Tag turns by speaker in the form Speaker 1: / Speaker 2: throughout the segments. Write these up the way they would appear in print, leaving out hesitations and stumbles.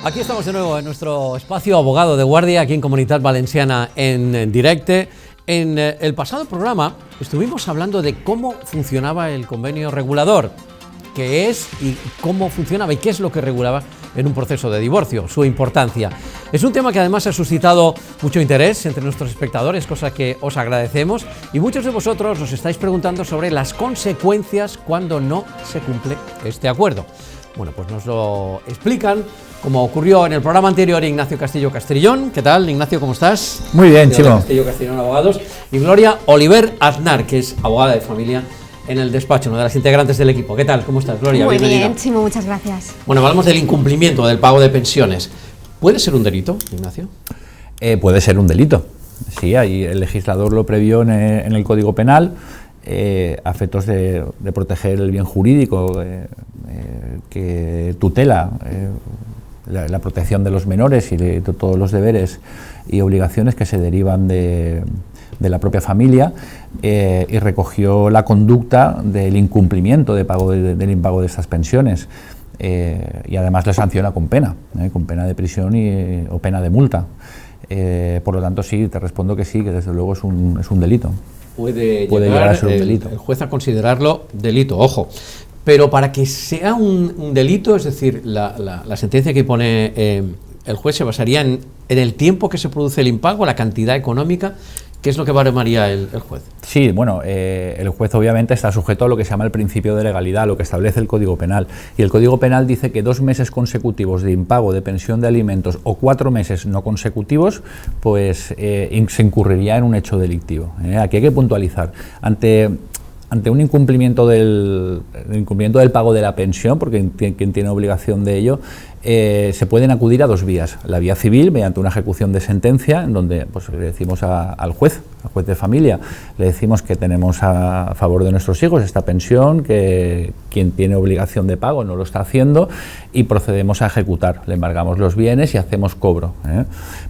Speaker 1: Aquí estamos de nuevo en nuestro espacio Abogado de Guardia, aquí en Comunitat Valenciana en directe. En el pasado programa estuvimos hablando de cómo funcionaba el convenio regulador, qué es y cómo funcionaba y qué es lo que regulaba en un proceso de divorcio, su importancia. Es un tema que además ha suscitado mucho interés entre nuestros espectadores, cosa que os agradecemos, y muchos de vosotros os estáis preguntando sobre las consecuencias cuando no se cumple este acuerdo. Bueno, pues nos lo explican, como ocurrió en el programa anterior, Ignacio Castillo Castrillón. ¿Qué tal, Ignacio? ¿Cómo estás?
Speaker 2: Muy bien, Chimo.
Speaker 1: Castillo Castrillón Abogados. Y Gloria Oliver Aznar, que es abogada de familia en el despacho, una de las integrantes del equipo. ¿Qué tal? ¿Cómo estás, Gloria?
Speaker 3: Muy
Speaker 1: Bienvenida.
Speaker 3: bien, Chimo, muchas gracias.
Speaker 1: Bueno, hablamos del incumplimiento del pago de pensiones. ¿Puede ser un delito, Ignacio?
Speaker 2: Puede ser un delito. Sí, ahí el legislador lo previó en el Código Penal, a efectos de proteger el bien jurídico que tutela la protección de los menores y de todos los deberes y obligaciones que se derivan de la propia familia, y recogió la conducta del incumplimiento del impago de estas pensiones, y además le sanciona con pena de prisión o pena de multa. Por lo tanto, sí, te respondo que sí, que desde luego es un delito.
Speaker 1: Puede
Speaker 2: llegar a ser un delito.
Speaker 1: El juez a considerarlo delito, ojo. Pero para que sea un delito, es decir, la sentencia que pone el juez se basaría en el tiempo que se produce el impago, la cantidad económica. ¿Qué es lo que baremaría el juez?
Speaker 2: Sí, bueno, el juez obviamente está sujeto a lo que se llama el principio de legalidad, lo que establece el Código Penal. Y el Código Penal dice que 2 meses consecutivos de impago de pensión de alimentos o 4 meses no consecutivos, pues se incurriría en un hecho delictivo. Aquí hay que puntualizar. Ante un incumplimiento del pago de la pensión, porque quien tiene obligación de ello, se pueden acudir a 2 vías. La vía civil, mediante una ejecución de sentencia, en donde pues, le decimos al juez de familia, le decimos que tenemos a favor de nuestros hijos esta pensión, que quien tiene obligación de pago no lo está haciendo, y procedemos a ejecutar. Le embargamos los bienes y hacemos cobro.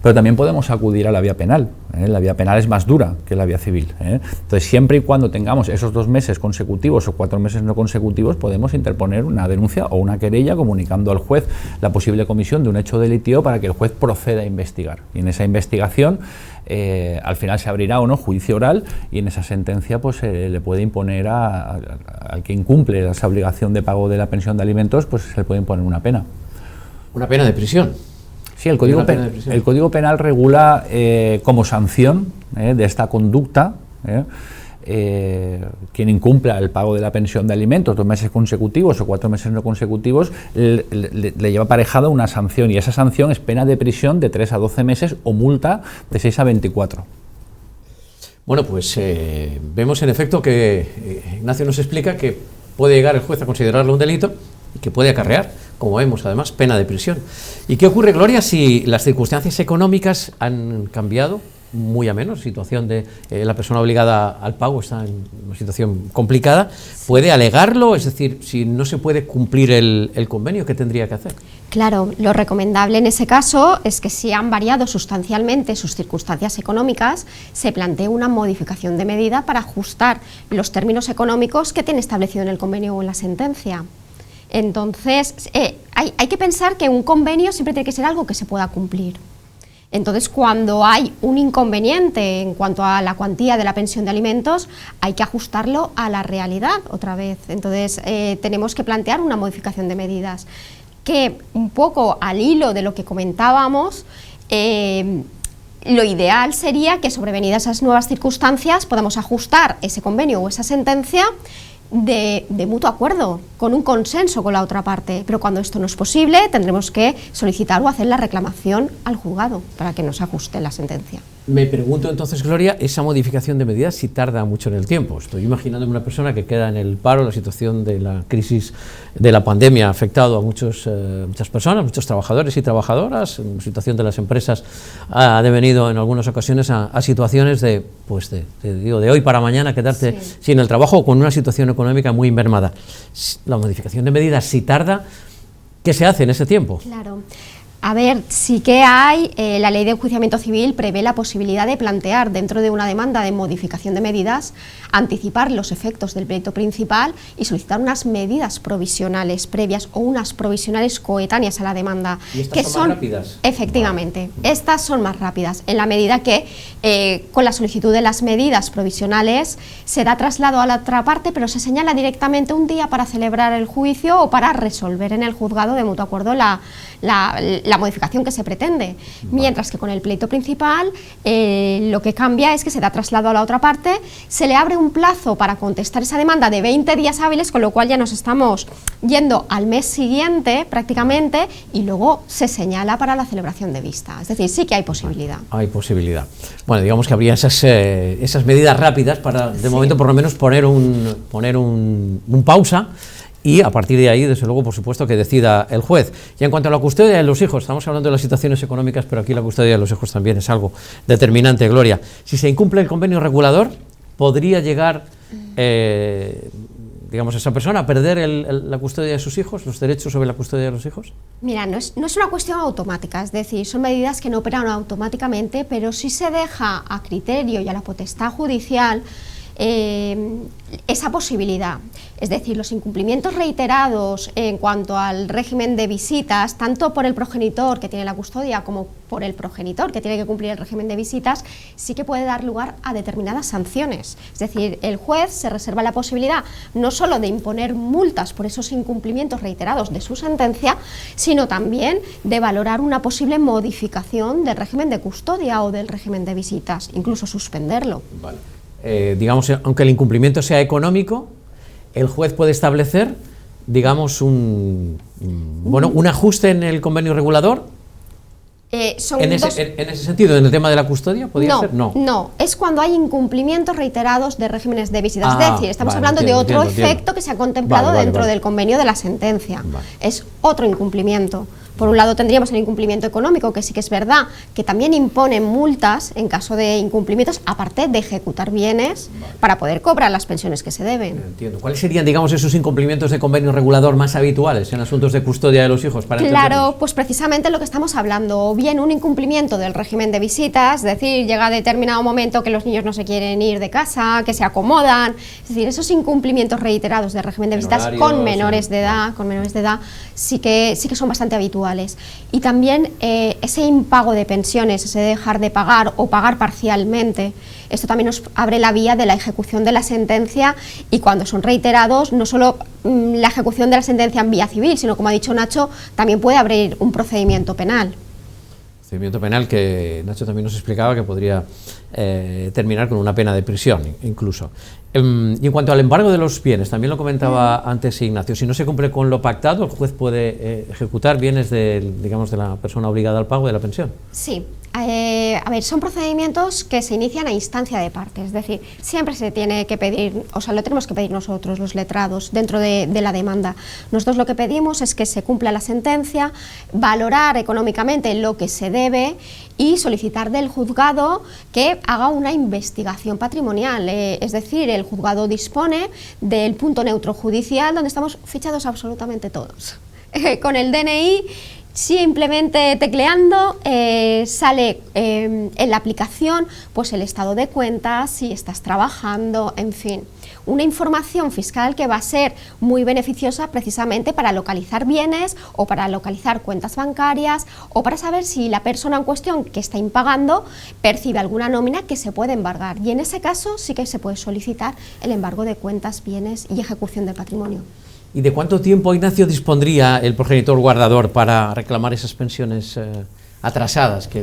Speaker 2: Pero también podemos acudir a la vía penal. La vía penal es más dura que la vía civil. Entonces, siempre y cuando tengamos esos 2 meses consecutivos o 4 meses no consecutivos, podemos interponer una denuncia o una querella comunicando al juez la posible comisión de un hecho delictivo para que el juez proceda a investigar. Y en esa investigación, al final se abrirá o no juicio oral, y en esa sentencia pues le puede imponer al que incumple esa obligación de pago de la pensión de alimentos, pues se le puede imponer una pena.
Speaker 1: ¿Una pena de prisión?
Speaker 2: Sí, el Código Penal regula como sanción de esta conducta quien incumpla el pago de la pensión de alimentos 2 meses consecutivos o 4 meses no consecutivos, le lleva aparejada una sanción, y esa sanción es pena de prisión de 3 a 12 meses o multa de 6 a 24.
Speaker 1: Bueno, pues vemos en efecto que Ignacio nos explica que puede llegar el juez a considerarlo un delito y que puede acarrear, como vemos además, pena de prisión. ¿Y qué ocurre, Gloria, si las circunstancias económicas han cambiado muy a menos? Situación de la persona obligada al pago está en una situación complicada. ¿Puede alegarlo? Es decir, si no se puede cumplir el convenio, ¿qué tendría que hacer?
Speaker 3: Claro, lo recomendable en ese caso es que si han variado sustancialmente sus circunstancias económicas, se plantee una modificación de medida para ajustar los términos económicos que tiene establecido en el convenio o en la sentencia. Entonces, hay que pensar que un convenio siempre tiene que ser algo que se pueda cumplir. Entonces, cuando hay un inconveniente en cuanto a la cuantía de la pensión de alimentos, hay que ajustarlo a la realidad otra vez. Entonces, tenemos que plantear una modificación de medidas que, un poco al hilo de lo que comentábamos, lo ideal sería que, sobrevenidas esas nuevas circunstancias, podamos ajustar ese convenio o esa sentencia de mutuo acuerdo, con un consenso con la otra parte. Pero cuando esto no es posible, tendremos que solicitar o hacer la reclamación al juzgado para que nos ajuste la sentencia.
Speaker 1: Me pregunto entonces, Gloria, esa modificación de medidas si tarda mucho en el tiempo. Estoy imaginándome una persona que queda en el paro. La situación de la crisis de la pandemia ha afectado a muchas personas, muchos trabajadores y trabajadoras. La situación de las empresas ha devenido en algunas ocasiones a situaciones de hoy para mañana quedarte sin el trabajo o con una situación económica muy mermada. La modificación de medidas, si tarda, ¿qué se hace en ese tiempo?
Speaker 3: Claro. A ver, sí que hay, la ley de enjuiciamiento civil prevé la posibilidad de plantear dentro de una demanda de modificación de medidas, anticipar los efectos del pleito principal y solicitar unas medidas provisionales previas o unas provisionales coetáneas a la demanda.
Speaker 1: ¿Y estas son más rápidas?
Speaker 3: Efectivamente, estas son más rápidas, en la medida que con la solicitud de las medidas provisionales se da traslado a la otra parte, pero se señala directamente un día para celebrar el juicio o para resolver en el juzgado de mutuo acuerdo la modificación que se pretende, mientras que con el pleito principal lo que cambia es que se da traslado a la otra parte, se le abre un plazo para contestar esa demanda de 20 días hábiles, con lo cual ya nos estamos yendo al mes siguiente prácticamente, y luego se señala para la celebración de vista, es decir, sí que hay posibilidad.
Speaker 1: Hay posibilidad. Bueno, digamos que habría esas medidas rápidas para, de momento, por lo menos poner un pausa. Y a partir de ahí, desde luego, por supuesto, que decida el juez. Y en cuanto a la custodia de los hijos, estamos hablando de las situaciones económicas, pero aquí la custodia de los hijos también es algo determinante, Gloria. Si se incumple el convenio regulador, ¿podría llegar, digamos, esa persona a perder la custodia de sus hijos, los derechos sobre la custodia de los hijos?
Speaker 3: Mira, no es una cuestión automática, es decir, son medidas que no operan automáticamente, pero sí se deja a criterio y a la potestad judicial esa posibilidad. Es decir, los incumplimientos reiterados en cuanto al régimen de visitas, tanto por el progenitor que tiene la custodia como por el progenitor que tiene que cumplir el régimen de visitas, sí que puede dar lugar a determinadas sanciones. Es decir, el juez se reserva la posibilidad no solo de imponer multas por esos incumplimientos reiterados de su sentencia, sino también de valorar una posible modificación del régimen de custodia o del régimen de visitas, incluso suspenderlo.
Speaker 1: Vale. Digamos, aunque el incumplimiento sea económico, el juez puede establecer, digamos, un ajuste en el convenio regulador. En ese sentido, en el tema de la custodia, ¿podría ser?
Speaker 3: No, es cuando hay incumplimientos reiterados de regímenes de visitas. Es decir, estamos hablando de otro efecto que se ha contemplado dentro del convenio de la sentencia. Es otro incumplimiento. Por un lado tendríamos el incumplimiento económico, que sí que es verdad, que también impone multas en caso de incumplimientos, aparte de ejecutar bienes para poder cobrar las pensiones que se deben.
Speaker 1: Entiendo. ¿Cuáles serían, digamos, esos incumplimientos de convenio regulador más habituales en asuntos de custodia de los hijos?
Speaker 3: Claro, pues precisamente lo que estamos hablando, o bien un incumplimiento del régimen de visitas, es decir, llega a determinado momento que los niños no se quieren ir de casa, que se acomodan, es decir, esos incumplimientos reiterados del régimen de visitas con menores de edad, sí que son bastante habituales. Y también ese impago de pensiones, ese dejar de pagar o pagar parcialmente, esto también nos abre la vía de la ejecución de la sentencia, y cuando son reiterados, no solo la ejecución de la sentencia en vía civil, sino, como ha dicho Nacho, también puede abrir un procedimiento penal.
Speaker 1: Procedimiento penal que Nacho también nos explicaba que podría terminar con una pena de prisión, incluso. Y en cuanto al embargo de los bienes, también lo comentaba antes Ignacio, si no se cumple con lo pactado, el juez puede ejecutar bienes de la persona obligada al pago de la pensión.
Speaker 3: Sí. A ver, son procedimientos que se inician a instancia de parte, es decir, siempre se tiene que pedir, o sea, lo tenemos que pedir nosotros, los letrados, dentro de la demanda. Nosotros lo que pedimos es que se cumpla la sentencia, valorar económicamente lo que se debe y solicitar del juzgado que haga una investigación patrimonial, es decir, el juzgado dispone del punto neutro judicial donde estamos fichados absolutamente todos. Con el DNI, simplemente tecleando, sale en la aplicación pues el estado de cuentas, si estás trabajando, en fin, una información fiscal que va a ser muy beneficiosa precisamente para localizar bienes o para localizar cuentas bancarias o para saber si la persona en cuestión que está impagando percibe alguna nómina que se puede embargar, y en ese caso sí que se puede solicitar el embargo de cuentas, bienes y ejecución del patrimonio.
Speaker 1: ¿Y de cuánto tiempo, Ignacio, dispondría el progenitor guardador para reclamar esas pensiones atrasadas que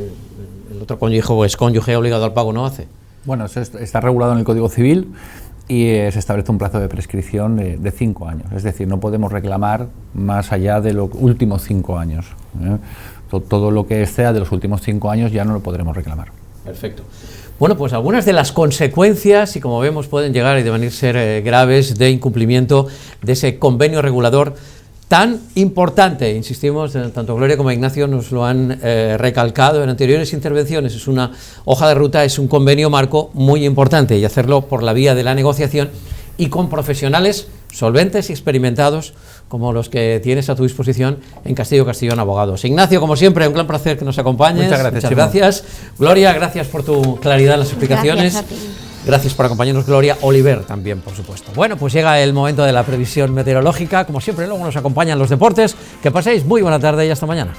Speaker 1: el otro cónyuge o excónyuge obligado al pago no hace?
Speaker 2: Bueno, eso está regulado en el Código Civil y se establece un plazo de prescripción de 5 años. Es decir, no podemos reclamar más allá de los últimos 5 años. Todo lo que sea de los últimos 5 años ya no lo podremos reclamar.
Speaker 1: Perfecto. Bueno, pues algunas de las consecuencias, y como vemos pueden llegar y devenir ser graves, de incumplimiento de ese convenio regulador tan importante. Insistimos, tanto Gloria como Ignacio nos lo han recalcado en anteriores intervenciones. Es una hoja de ruta, es un convenio marco muy importante, y hacerlo por la vía de la negociación y con profesionales solventes y experimentados como los que tienes a tu disposición en Castillo Castellón Abogados. Ignacio, como siempre, un gran placer que nos acompañes.
Speaker 2: Muchas gracias.
Speaker 1: Muchas gracias. Gloria, gracias por tu claridad en las explicaciones.
Speaker 3: Gracias a ti.
Speaker 1: Gracias por acompañarnos, Gloria. Oliver también, por supuesto. Bueno, pues llega el momento de la previsión meteorológica. Como siempre, luego nos acompañan los deportes. Que paséis muy buena tarde y hasta mañana.